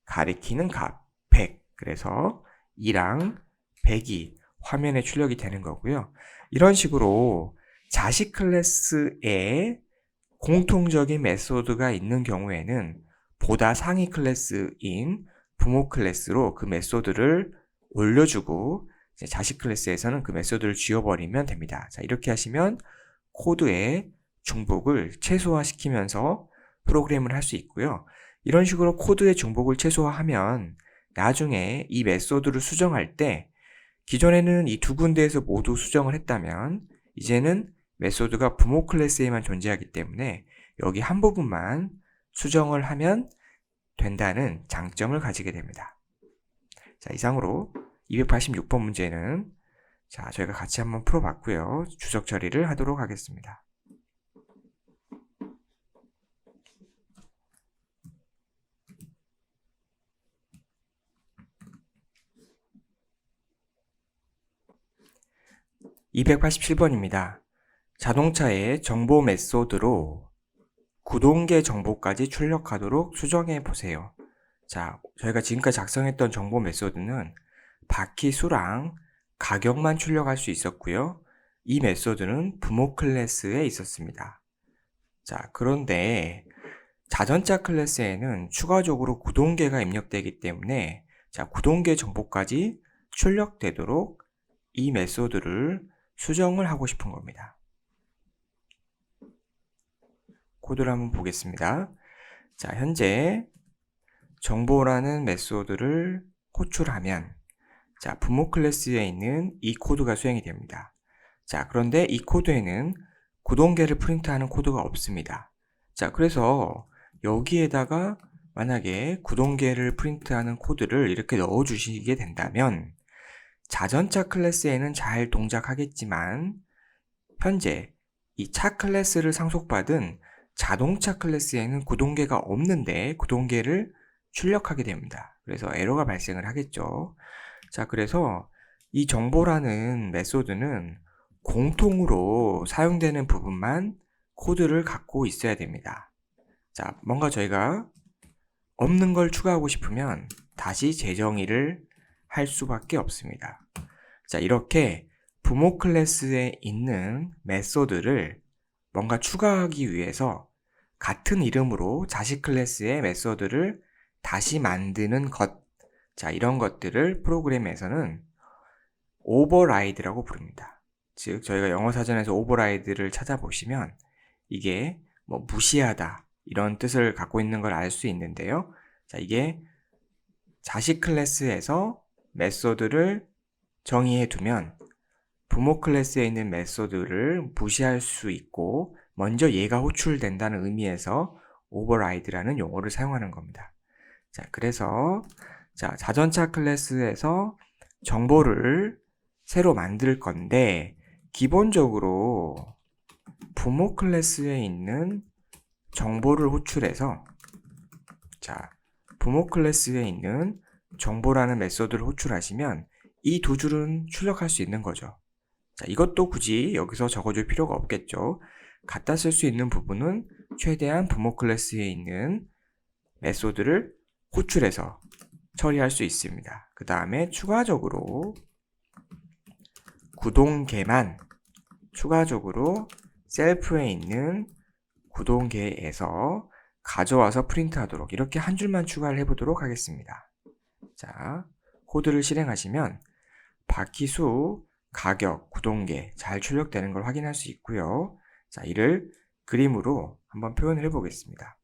A: 가리키는 값 100. 그래서 2랑 100이 화면에 출력이 되는 거고요. 이런 식으로 자식 클래스에 공통적인 메소드가 있는 경우에는 보다 상위 클래스인 부모 클래스로 그 메소드를 올려주고 이제 자식 클래스에서는 그 메소드를 지워버리면 됩니다. 자, 이렇게 하시면 코드의 중복을 최소화시키면서 프로그램을 할 수 있고요. 이런 식으로 코드의 중복을 최소화하면 나중에 이 메소드를 수정할 때 기존에는 이 두 군데에서 모두 수정을 했다면 이제는 메소드가 부모 클래스에만 존재하기 때문에 여기 한 부분만 수정을 하면 된다는 장점을 가지게 됩니다. 자, 이상으로 286번 문제는 저희가 같이 한번 풀어봤고요. 주석 처리를 하도록 하겠습니다. (287번입니다) 자동차의 정보 메소드로 구동계 정보까지 출력하도록 수정해 보세요. 자, 저희가 지금까지 작성했던 정보 메소드는 바퀴 수랑 가격만 출력할 수 있었고요. 이 메소드는 부모 클래스에 있었습니다. 자, 그런데 자전차 클래스에는 추가적으로 구동계가 입력되기 때문에 자, 구동계 정보까지 출력되도록 이 메소드를 수정을 하고 싶은 겁니다. 코드를 한번 보겠습니다. 자, 현재 정보라는 메소드를 호출하면 자, 부모 클래스에 있는 이 코드가 수행이 됩니다. 자, 그런데 이 코드에는 구동계를 프린트하는 코드가 없습니다. 자, 그래서 여기에다가 만약에 구동계를 프린트하는 코드를 이렇게 넣어 주시게 된다면 자전차 클래스에는 잘 동작하겠지만 현재 이 차 클래스를 상속받은 자동차 클래스에는 구동계가 없는데 구동계를 출력하게 됩니다. 그래서 에러가 발생을 하겠죠. 자, 그래서 이 정보라는 메소드는 공통으로 사용되는 부분만 코드를 갖고 있어야 됩니다. 자, 뭔가 저희가 없는 걸 추가하고 싶으면 다시 재정의를 할 수밖에 없습니다. 자, 이렇게 부모 클래스에 있는 메소드를 뭔가 추가하기 위해서 같은 이름으로 자식 클래스의 메소드를 다시 만드는 것, 자, 이런 것들을 프로그램에서는 오버라이드라고 부릅니다. 즉, 저희가 영어 사전에서 오버라이드를 찾아보시면 이게 뭐 무시하다 이런 뜻을 갖고 있는 걸 알 수 있는데요. 자, 이게 자식 클래스에서 메소드를 정의해 두면 부모 클래스에 있는 메소드를 무시할 수 있고 먼저 얘가 호출된다는 의미에서 오버라이드라는 용어를 사용하는 겁니다. 자, 그래서 자전차 클래스에서 정보를 새로 만들 건데 기본적으로 부모 클래스에 있는 정보를 호출해서 부모 클래스에 있는 정보라는 메소드를 호출하시면 이 두 줄은 출력할 수 있는 거죠. 자, 이것도 굳이 여기서 적어줄 필요가 없겠죠. 갖다 쓸 수 있는 부분은 최대한 부모 클래스에 있는 메소드를 호출해서 처리할 수 있습니다. 그 다음에 추가적으로 구동계만 추가적으로 셀프에 있는 구동계에서 가져와서 프린트하도록 이렇게 한 줄만 추가를 해보도록 하겠습니다. 자, 코드를 실행하시면 바퀴수, 가격, 구동계 잘 출력되는 걸 확인할 수 있고요. 자, 이를 그림으로 한번 표현을 해보겠습니다.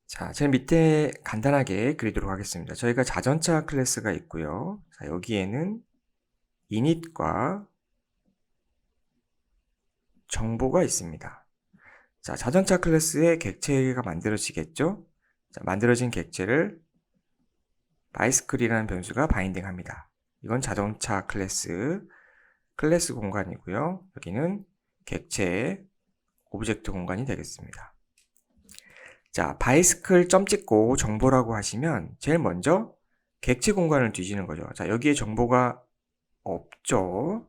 A: 자, 제일 밑에 간단하게 그리도록 하겠습니다. 저희가 자전차 클래스가 있고요. 자, 여기에는 init과 정보가 있습니다. 자, 자전차 클래스의 객체가 만들어지겠죠? 자, 만들어진 객체를 bicycle이라는 변수가 바인딩합니다. 이건 자동차 클래스 공간이고요. 여기는 객체 오브젝트 공간이 되겠습니다. 자, 바이스클 점 찍고 정보라고 하시면 제일 먼저 객체 공간을 뒤지는 거죠. 자, 여기에 정보가 없죠.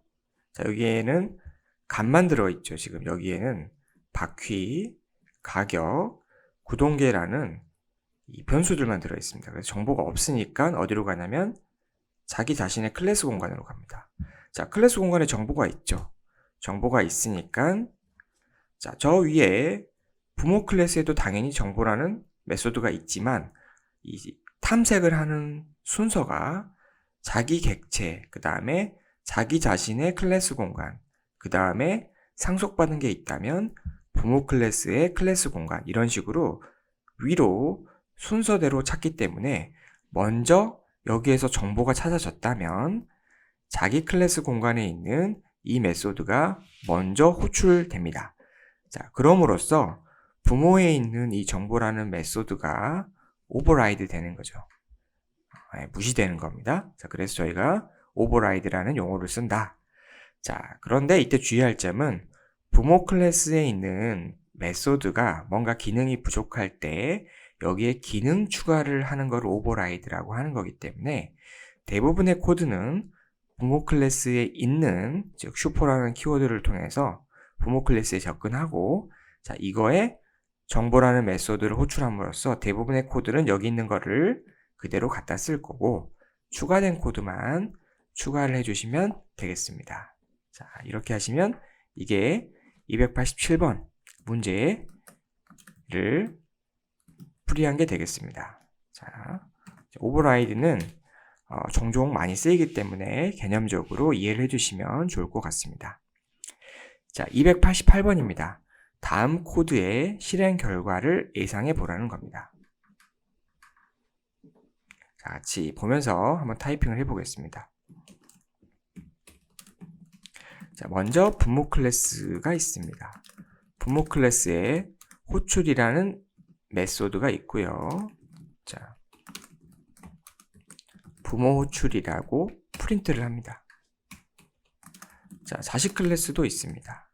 A: 자, 여기에는 값만 들어있죠. 지금 여기에는 바퀴, 가격, 구동계라는 이 변수들만 들어있습니다. 그래서 정보가 없으니까 어디로 가냐면 자기 자신의 클래스 공간으로 갑니다. 자, 클래스 공간에 정보가 있죠. 정보가 있으니까 자, 저 위에 부모 클래스에도 당연히 정보라는 메소드가 있지만 이 탐색을 하는 순서가 자기 객체, 그 다음에 자기 자신의 클래스 공간, 그 다음에 상속받은 게 있다면 부모 클래스의 클래스 공간 이런 식으로 위로 순서대로 찾기 때문에 먼저 여기에서 정보가 찾아졌다면 자기 클래스 공간에 있는 이 메소드가 먼저 호출됩니다. 자, 그럼으로써 부모에 있는 이 정보라는 메소드가 오버라이드 되는 거죠. 무시되는 겁니다. 자, 그래서 저희가 오버라이드라는 용어를 쓴다. 자, 그런데 이때 주의할 점은 부모 클래스에 있는 메소드가 뭔가 기능이 부족할 때 여기에 기능 추가를 하는 걸 오버라이드라고 하는 거기 때문에 대부분의 코드는 부모 클래스에 있는 즉 슈퍼라는 키워드를 통해서 부모 클래스에 접근하고 자, 이거에 정보라는 메소드를 호출함으로써 대부분의 코드는 여기 있는 거를 그대로 갖다 쓸 거고 추가된 코드만 추가를 해주시면 되겠습니다. 자, 이렇게 하시면 이게 287번 문제를 풀이한 게 되겠습니다. 자, 오버라이드는 종종 많이 쓰이기 때문에 개념적으로 이해를 해주시면 좋을 것 같습니다. 자, 288번입니다. 다음 코드의 실행 결과를 예상해 보라는 겁니다. 자, 같이 보면서 한번 타이핑을 해보겠습니다. 자, 먼저 부모 클래스가 있습니다. 부모 클래스에 호출이라는 메소드가 있고요. 자, 부모 호출이라고 프린트를 합니다. 자, 자식 클래스도 있습니다.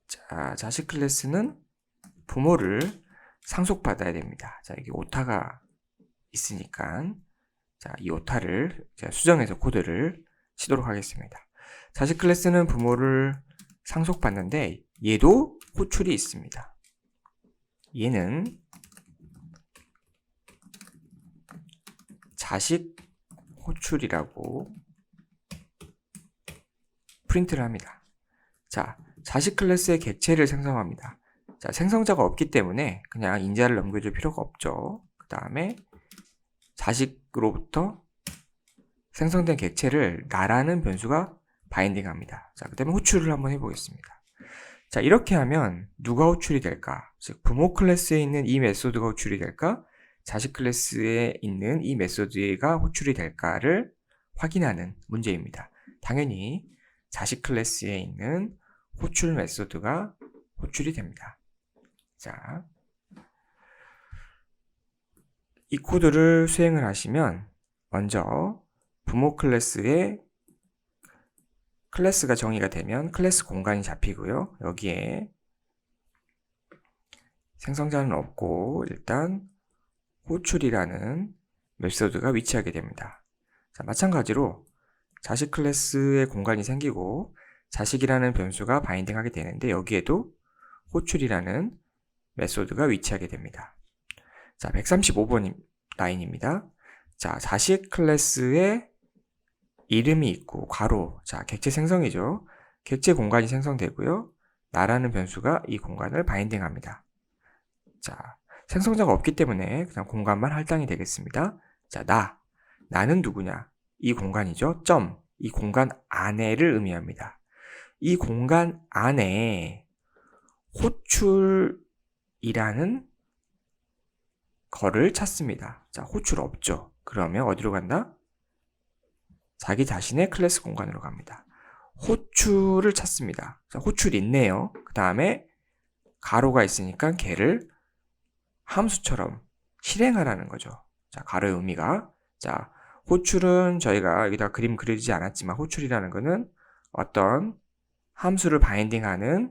A: 자, 자식 클래스는 부모를 상속받아야 됩니다. 자, 여기 오타가 있으니까, 자, 이 오타를 제가 수정해서 코드를 치도록 하겠습니다. 자식 클래스는 부모를 상속받는데, 얘도 호출이 있습니다. 얘는 자식 호출이라고 프린트를 합니다. 자, 자식 클래스의 객체를 생성합니다. 자, 생성자가 없기 때문에 그냥 인자를 넘겨줄 필요가 없죠. 그 다음에 자식으로부터 생성된 객체를 나라는 변수가 바인딩합니다. 자, 그 다음에 호출을 한번 해보겠습니다. 자, 이렇게 하면 누가 호출이 될까? 즉, 부모 클래스에 있는 이 메소드가 호출이 될까? 자식 클래스에 있는 이 메소드가 호출이 될까를 확인하는 문제입니다. 당연히 자식 클래스에 있는 호출 메소드가 호출이 됩니다. 자, 이 코드를 수행을 하시면 먼저 부모 클래스에 클래스가 정의가 되면 클래스 공간이 잡히고요. 여기에 생성자는 없고 일단 호출이라는 메소드가 위치하게 됩니다. 자, 마찬가지로 자식 클래스의 공간이 생기고 자식이라는 변수가 바인딩하게 되는데 여기에도 호출이라는 메소드가 위치하게 됩니다. 자, 135번 라인입니다. 자, 자식 클래스에 이름이 있고 괄호, 자, 객체 생성이죠. 객체 공간이 생성되고요. 나라는 변수가 이 공간을 바인딩합니다. 자, 생성자가 없기 때문에 그냥 공간만 할당이 되겠습니다. 자, 나는 누구냐? 이 공간이죠. 점, 이 공간 안에를 의미합니다. 이 공간 안에 호출이라는 거를 찾습니다. 자, 호출 없죠. 그러면 어디로 간다? 자기 자신의 클래스 공간으로 갑니다. 호출을 찾습니다. 자, 호출이 있네요. 그 다음에 가로가 있으니까 걔를 함수처럼 실행하라는 거죠. 자, 가로의 의미가. 자, 호출은 저희가 여기다 그림 그려지지 않았지만 호출이라는 거는 어떤 함수를 바인딩하는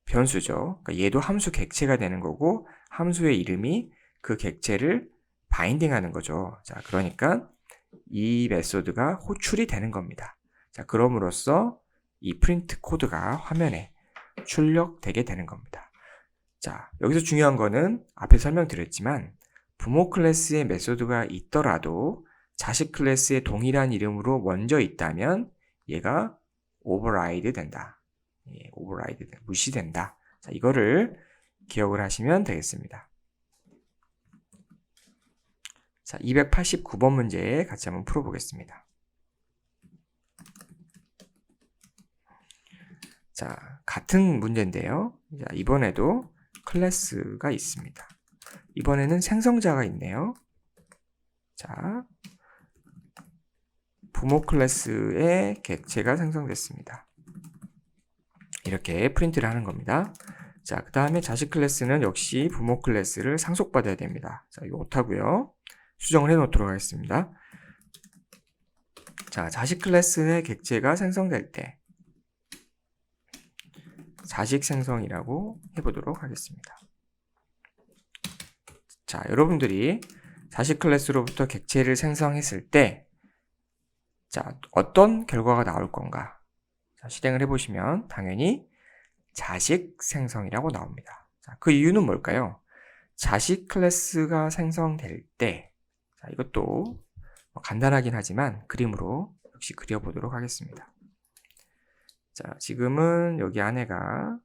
A: 변수죠. 그러니까 얘도 함수 객체가 되는 거고 함수의 이름이 그 객체를 바인딩하는 거죠. 자, 그러니까 이 메소드가 호출이 되는 겁니다. 자, 그럼으로써 이 프린트 코드가 화면에 출력되게 되는 겁니다. 자, 여기서 중요한 거는 앞에 설명드렸지만 부모 클래스의 메소드가 있더라도 자식 클래스의 동일한 이름으로 먼저 있다면 얘가 오버라이드 된다. 오버라이드 무시된다. 자, 이거를 기억을 하시면 되겠습니다. 자, 289번 문제 같이 한번 풀어보겠습니다. 자, 같은 문제인데요. 자, 이번에도 클래스가 있습니다. 이번에는 생성자가 있네요. 자, 부모 클래스의 객체가 생성됐습니다. 이렇게 프린트를 하는 겁니다. 자, 그 다음에 자식 클래스는 역시 부모 클래스를 상속받아야 됩니다. 자, 이거 못하고요. 수정을 해 놓도록 하겠습니다. 자, 자식 클래스의 객체가 생성될 때 자식 생성이라고 해보도록 하겠습니다. 자, 여러분들이 자식 클래스로부터 객체를 생성했을 때 자, 어떤 결과가 나올 건가? 자, 실행을 해보시면 당연히 자식 생성이라고 나옵니다. 자, 그 이유는 뭘까요? 자식 클래스가 생성될 때 자, 이것도 간단하긴 하지만 그림으로 역시 그려보도록 하겠습니다. 자, 지금은 여기 안에가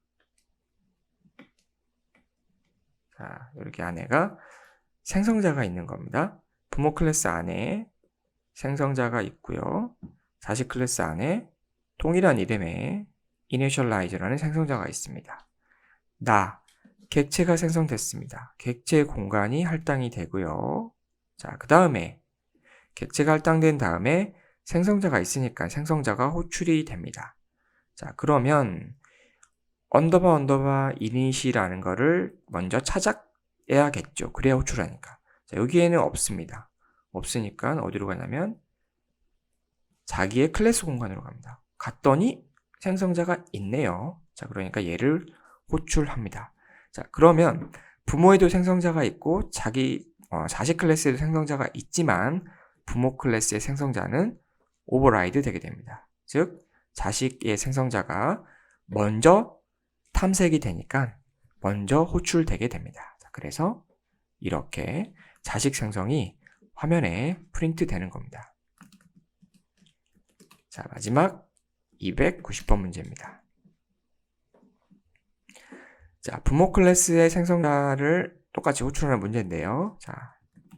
A: 자, 이렇게 안에가 생성자가 있는 겁니다. 부모 클래스 안에 생성자가 있고요. 자식 클래스 안에 동일한 이름의 initialize라는 생성자가 있습니다. 객체가 생성됐습니다. 객체 공간이 할당이 되고요. 자, 그 다음에 객체가 할당된 다음에 생성자가 있으니까 생성자가 호출이 됩니다. 자, 그러면 언더바 init이라는 거를 먼저 찾아야겠죠. 그래야 호출하니까. 자, 여기에는 없습니다. 없으니까 어디로 가냐면 자기의 클래스 공간으로 갑니다. 갔더니 생성자가 있네요. 자, 그러니까 얘를 호출합니다. 자, 그러면 부모에도 생성자가 있고 자식 클래스에도 생성자가 있지만 부모 클래스의 생성자는 오버라이드 되게 됩니다. 즉, 자식의 생성자가 먼저 탐색이 되니까 먼저 호출되게 됩니다. 자, 그래서 이렇게 자식 생성이 화면에 프린트 되는 겁니다. 자, 마지막 290번 문제입니다. 자, 부모 클래스의 생성자를 똑같이 호출하는 문제인데요. 자,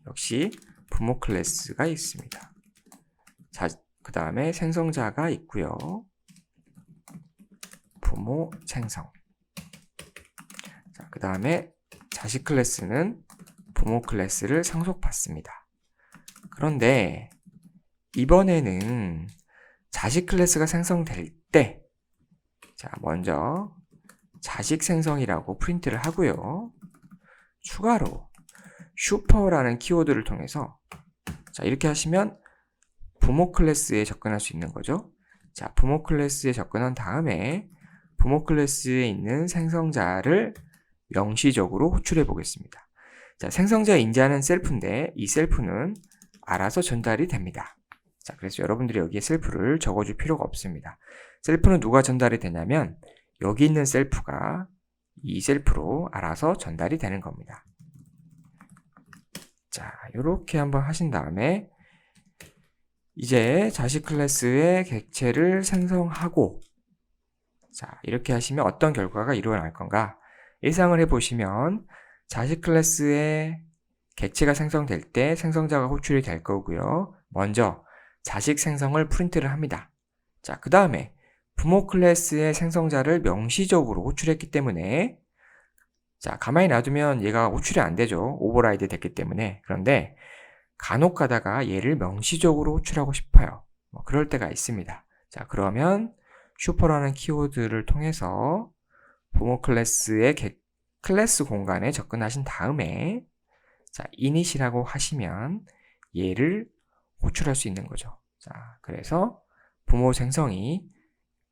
A: 역시 부모 클래스가 있습니다. 자, 그 다음에 생성자가 있고요. 부모 생성. 자, 그 다음에 자식 클래스는 부모 클래스를 상속받습니다. 그런데 이번에는 자식 클래스가 생성될 때, 자, 먼저 자식 생성이라고 프린트를 하고요. 추가로 슈퍼라는 키워드를 통해서, 자, 이렇게 하시면 부모 클래스에 접근할 수 있는 거죠. 자, 부모 클래스에 접근한 다음에 부모 클래스에 있는 생성자를 명시적으로 호출해 보겠습니다. 자, 생성자의 인자는 셀프인데 이 셀프는 알아서 전달이 됩니다. 자, 그래서 여러분들이 여기에 셀프를 적어줄 필요가 없습니다. 셀프는 누가 전달이 되냐면 여기 있는 셀프가 이 셀프로 알아서 전달이 되는 겁니다. 자, 이렇게 한번 하신 다음에 이제 자식 클래스의 객체를 생성하고, 자, 이렇게 하시면 어떤 결과가 일어날 건가? 예상을 해보시면 자식 클래스의 객체가 생성될 때 생성자가 호출이 될 거고요. 먼저 자식 생성을 프린트를 합니다. 자, 그 다음에 부모 클래스의 생성자를 명시적으로 호출했기 때문에, 자, 가만히 놔두면 얘가 호출이 안 되죠. 오버라이드 됐기 때문에. 그런데 간혹 가다가 얘를 명시적으로 호출하고 싶어요. 그럴 때가 있습니다. 자, 그러면 슈퍼라는 키워드를 통해서 부모 클래스의 클래스 공간에 접근하신 다음에, 자, init이라고 하시면 얘를 호출할 수 있는 거죠. 자, 그래서 부모 생성이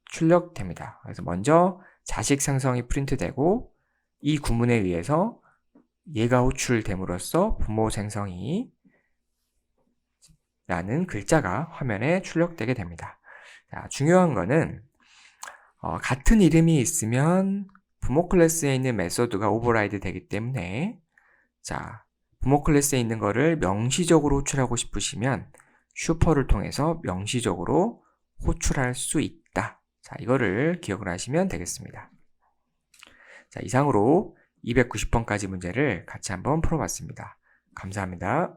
A: 출력됩니다. 그래서 먼저 자식 생성이 프린트되고 이 구문에 의해서 얘가 호출됨으로써 부모 생성이 라는 글자가 화면에 출력되게 됩니다. 자, 중요한 거는 같은 이름이 있으면 부모 클래스에 있는 메소드가 오버라이드 되기 때문에, 자, 부모 클래스에 있는 거를 명시적으로 호출하고 싶으시면 슈퍼를 통해서 명시적으로 호출할 수 있다. 자, 이거를 기억을 하시면 되겠습니다. 자, 이상으로 290번까지 문제를 같이 한번 풀어봤습니다. 감사합니다.